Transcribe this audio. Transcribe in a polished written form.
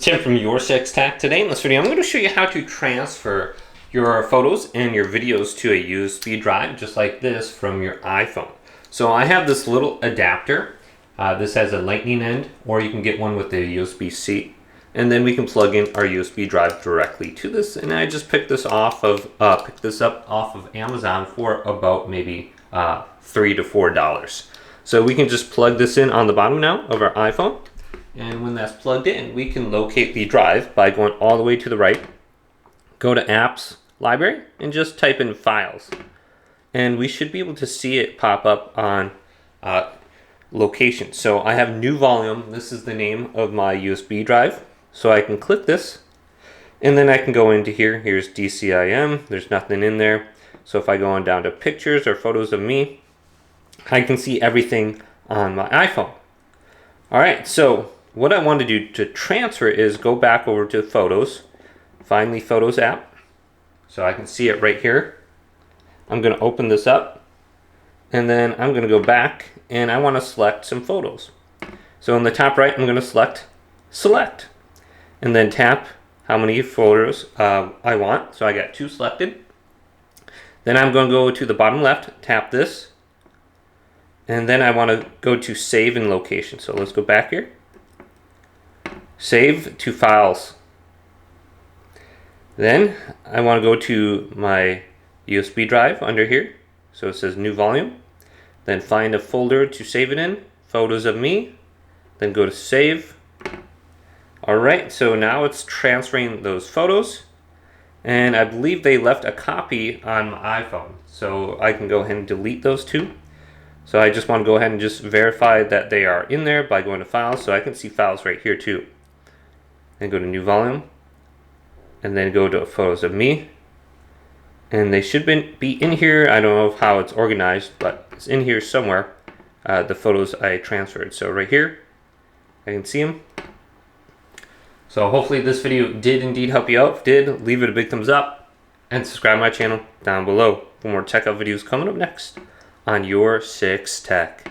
Tim from Your Six Tech. Today in this video, I'm going to show you how to transfer your photos and your videos to a USB drive, just like this, from your iPhone. So I have this little adapter. This has a lightning end, or you can get one with a USB-C. And then we can plug in our USB drive directly to this. And I just picked this up off of Amazon for about maybe $3 to $4. So we can just plug this in on the bottom now of our iPhone. And when that's plugged in, we can locate the drive by going all the way to the right, go to Apps, Library, and just type in Files. And we should be able to see it pop up on Location. So I have New Volume. This is the name of my USB drive. So I can click this, and then I can go into here. Here's DCIM. There's nothing in there. So if I go on down to Pictures or Photos of Me, I can see everything on my iPhone. All right, so what I want to do to transfer is go back over to Photos, find the Photos app, so I can see it right here. I'm going to open this up, and then I'm going to go back, and I want to select some photos. So in the top right, I'm going to select, and then tap how many photos I want. So I got 2 selected. Then I'm going to go to the bottom left, tap this, and then I want to go to Save in Location. So let's go back here. Save to Files. Then I want to go to my USB drive under here. So it says New Volume. Then find a folder to save it in, Photos of Me. Then go to Save. Alright, so now it's transferring those photos. And I believe they left a copy on my iPhone. So I can go ahead and delete those 2. So I just want to go ahead and just verify that they are in there by going to Files. So I can see Files right here too. Then go to New Volume, and then go to Photos of Me. And they should be in here. I don't know how it's organized, but it's in here somewhere, the photos I transferred. So right here, I can see them. So hopefully this video did indeed help you out. If it did, leave it a big thumbs up, and subscribe to my channel down below for more tech videos coming up next on Your Six Tech.